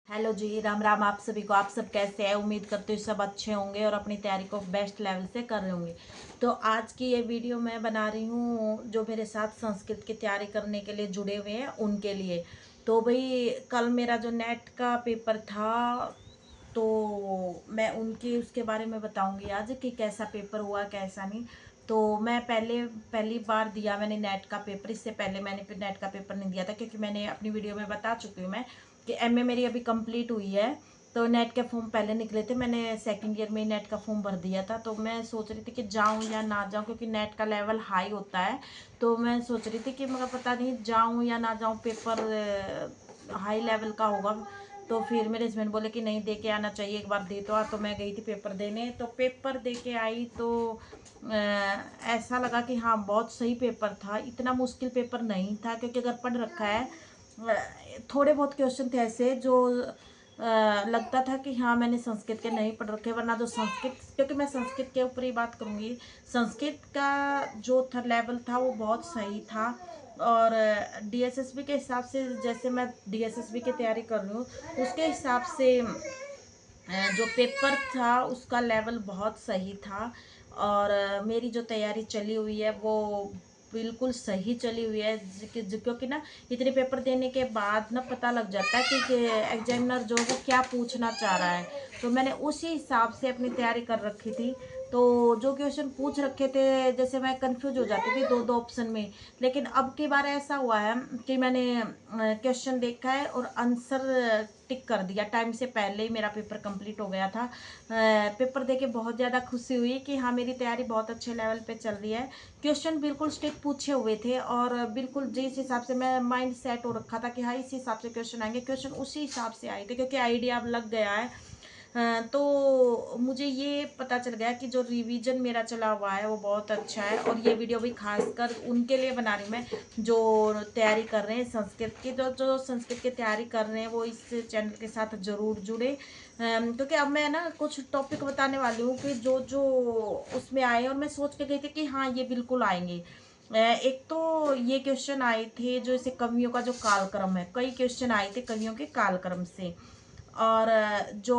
Hello जी, राम राम आप सभी को। आप सब कैसे हैं? उम्मीद करते हो सब अच्छे होंगे और अपनी तैयारी को बेस्ट लेवल से कर रहे होंगे। तो आज की ये वीडियो मैं बना रही हूँ जो मेरे साथ संस्कृत की तैयारी करने के लिए जुड़े हुए हैं उनके लिए। तो भाई कल मेरा जो नेट का पेपर था, तो मैं उनके उसके बारे में बताऊंगी आज कि कैसा पेपर हुआ कैसा नहीं। तो मैं पहली बार दिया मैंने नेट का पेपर। इससे पहले मैंने नेट का पेपर नहीं दिया था, क्योंकि मैंने अपनी वीडियो में बता चुकी हूँ मैं कि एमए मेरी अभी कंप्लीट हुई है। तो नेट के फॉर्म पहले निकले थे, मैंने सेकंड ईयर में ही नेट का फॉर्म भर दिया था। तो मैं सोच रही थी कि जाऊं या ना जाऊं, क्योंकि नेट का लेवल हाई होता है। तो मैं सोच रही थी कि मगर पता नहीं जाऊं या ना जाऊं, पेपर हाई लेवल का होगा। तो फिर मेरे हस्बैंड बोले कि नहीं, दे के आना चाहिए, एक बार दे तो आ। तो मैं गई थी पेपर देने, तो पेपर दे के आई तो ऐसा लगा कि हाँ बहुत सही पेपर था। इतना मुश्किल पेपर नहीं था, क्योंकि अगर पढ़ रखा है थोड़े बहुत क्वेश्चन थे ऐसे जो लगता था कि हाँ मैंने संस्कृत के नहीं पढ़ रखे। वरना जो संस्कृत, क्योंकि मैं संस्कृत के ऊपर ही बात करूँगी, संस्कृत का जो था लेवल था वो बहुत सही था। और डीएसएसबी के हिसाब से, जैसे मैं डीएसएसबी की तैयारी कर रही हूँ, उसके हिसाब से जो पेपर था उसका लेवल बहुत सही था। और मेरी जो तैयारी चली हुई है वो बिल्कुल सही चली हुई है। क्योंकि ना इतने पेपर देने के बाद ना पता लग जाता है कि एग्जामिनर जो है वो क्या पूछना चाह रहा है। तो मैंने उसी हिसाब से अपनी तैयारी कर रखी थी। तो जो क्वेश्चन पूछ रखे थे, जैसे मैं कंफ्यूज हो जाती थी दो दो ऑप्शन में। लेकिन अब की बार ऐसा हुआ है कि मैंने क्वेश्चन देखा है और आंसर टिक कर दिया। टाइम से पहले ही मेरा पेपर कंप्लीट हो गया था। पेपर देके बहुत ज़्यादा खुशी हुई कि हाँ मेरी तैयारी बहुत अच्छे लेवल पे चल रही है। क्वेश्चन बिल्कुल स्ट्रिक्ट पूछे हुए थे, और बिल्कुल जिस हिसाब से मैं माइंड सेट हो रखा था कि हाँ इस हिसाब से क्वेश्चन आएंगे, क्वेश्चन उसी हिसाब से आए थे, क्योंकि आइडिया अब लग गया है। तो मुझे ये पता चल गया कि जो रिवीजन मेरा चला हुआ है वो बहुत अच्छा है। और ये वीडियो भी खासकर उनके लिए बना रही हूँ मैं जो तैयारी कर रहे हैं संस्कृत की। जो जो संस्कृत की तैयारी कर रहे हैं वो इस चैनल के साथ जरूर जुड़े। क्योंकि अब मैं ना कुछ टॉपिक बताने वाली हूँ कि जो जो उसमें आए, और मैं सोच के गई थी कि हाँ ये बिल्कुल आएंगे। एक तो ये क्वेश्चन आए थे जो इसे कवियों का जो कालक्रम है, कई क्वेश्चन आए थे कवियों के कालक्रम से। और जो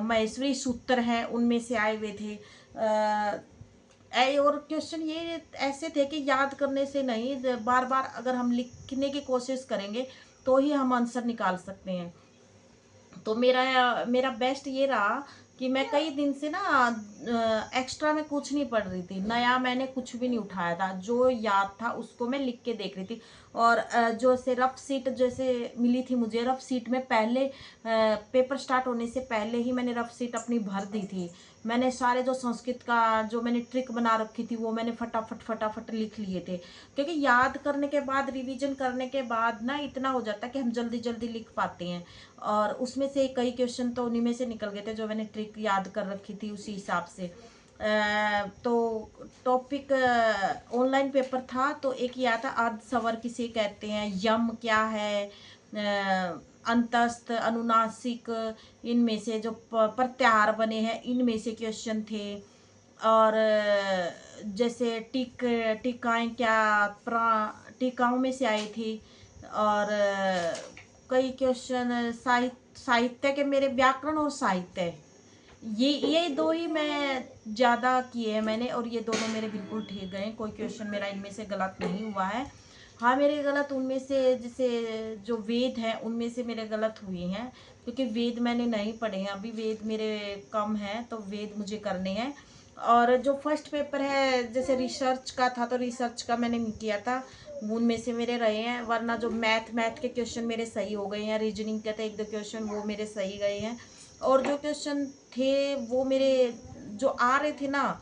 महेश्वरी सूत्र है उनमें से आए हुए थे। और क्वेश्चन ये ऐसे थे कि याद करने से नहीं, बार बार अगर हम लिखने की कोशिश करेंगे तो ही हम आंसर निकाल सकते हैं। तो मेरा मेरा बेस्ट ये रहा कि मैं कई दिन से ना एक्स्ट्रा में कुछ नहीं पढ़ रही थी, नया मैंने कुछ भी नहीं उठाया था। जो याद था उसको मैं लिख के देख रही थी। और जो से रफ सीट जैसे मिली थी मुझे, रफ सीट में पहले पेपर स्टार्ट होने से पहले ही मैंने रफ सीट अपनी भर दी थी। मैंने सारे जो संस्कृत का जो मैंने ट्रिक बना रखी थी वो मैंने फटाफट फटाफट लिख लिए थे। क्योंकि याद करने के बाद, रिवीजन करने के बाद ना इतना हो जाता है कि हम जल्दी जल्दी लिख पाते हैं। और उसमें से कई क्वेश्चन तो उन्हीं में से निकल गए थे जो मैंने ट्रिक याद कर रखी थी उसी हिसाब से। तो टॉपिक ऑनलाइन पेपर था, तो एक ये आता अर्ध स्वर किसे कहते हैं, यम क्या है, अंतस्थ, अनुनासिक, इनमें से जो प्रत्याहार बने हैं इनमें से क्वेश्चन थे। और जैसे टीकाएं क्या, टीकाओं में से आई थी। और कई क्वेश्चन साहित्य के मेरे, व्याकरण और साहित्य, ये दो ही मैं ज़्यादा किए हैं मैंने, और ये दोनों मेरे बिल्कुल ठीक गए। कोई क्वेश्चन मेरा इनमें से गलत नहीं हुआ है। हाँ मेरे गलत उनमें से, जैसे जो वेद हैं उनमें से मेरे गलत हुए हैं, क्योंकि वेद मैंने नहीं पढ़े हैं अभी, वेद मेरे कम हैं तो वेद मुझे करने हैं। और जो फर्स्ट पेपर है जैसे रिसर्च का था, तो रिसर्च का मैंने नहीं किया था, उनमें से मेरे रहे हैं। वरना जो मैथ के क्वेश्चन मेरे सही हो गए हैं, रीजनिंग के थे एक दो क्वेश्चन वो मेरे सही गए हैं। और जो क्वेश्चन थे वो मेरे जो आ रहे थे ना,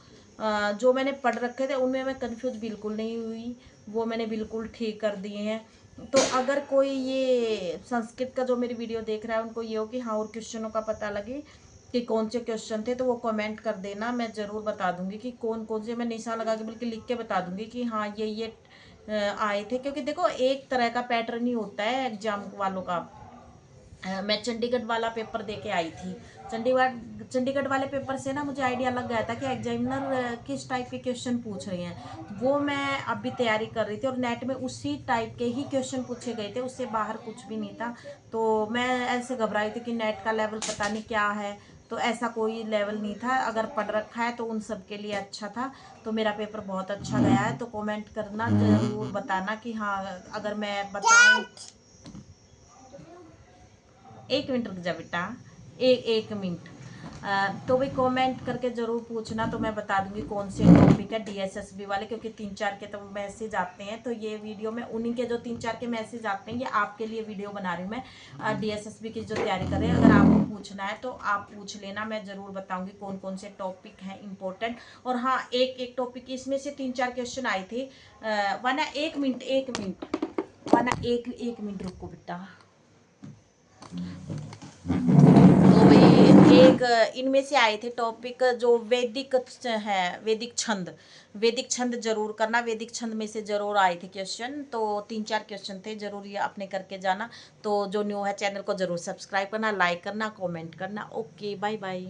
जो मैंने पढ़ रखे थे उनमें मैं कंफ्यूज बिल्कुल नहीं हुई, वो मैंने बिल्कुल ठीक कर दिए हैं। तो अगर कोई ये संस्कृत का जो मेरी वीडियो देख रहा है उनको ये हो कि हाँ और क्वेश्चनों का पता लगे कि कौन से क्वेश्चन थे, तो वो कमेंट कर देना, मैं ज़रूर बता दूंगी कि कौन कौन से। मैं निशान लगा के बल्कि लिख के बता दूंगी कि हाँ ये आए थे। क्योंकि देखो एक तरह का पैटर्न ही होता है एग्जाम वालों का, मैं चंडीगढ़ वाला पेपर दे के आई थी। चंडीगढ़ वाले पेपर से ना मुझे आइडिया लग गया था कि एग्जामिनर किस टाइप के क्वेश्चन पूछ रहे हैं। वो मैं अभी तैयारी कर रही थी और नेट में उसी टाइप के ही क्वेश्चन पूछे गए थे, उससे बाहर कुछ भी नहीं था। तो मैं ऐसे घबराई थी कि नेट का लेवल पता नहीं क्या है, तो ऐसा कोई लेवल नहीं था। अगर पढ़ रखा है तो उन सब के लिए अच्छा था। तो मेरा पेपर बहुत अच्छा गया है। तो कमेंट करना, ज़रूर बताना कि हाँ, अगर मैं बताऊँ। एक मिनट रुक जा बेटा, एक मिनट। तो भी कमेंट करके ज़रूर पूछना, तो मैं बता दूंगी कौन से टॉपिक है डीएसएसबी वाले, क्योंकि 3-4 के तो मैसेज आते हैं। तो ये वीडियो में उन्हीं के जो 3-4 के मैसेज आते हैं, ये आपके लिए वीडियो बना रही हूँ मैं। डीएसएसबी की जो तैयारी कर रहे हैं, अगर आपको पूछना है तो आप पूछ लेना, मैं ज़रूर बताऊँगी कौन कौन से टॉपिक हैं इंपॉर्टेंट। और हाँ, एक टॉपिक इसमें से 3-4 क्वेश्चन आए थे। वरना एक मिनट वरना एक मिनट रुको बेटा। तो भाई एक इनमें से आए थे टॉपिक जो वैदिक है, वैदिक छंद जरूर करना। वैदिक छंद में से जरूर आए थे क्वेश्चन, तो 3-4 क्वेश्चन थे, जरूर ये आपने करके जाना। तो जो न्यू है चैनल को जरूर सब्सक्राइब करना, लाइक करना, कमेंट करना। Okay, bye bye.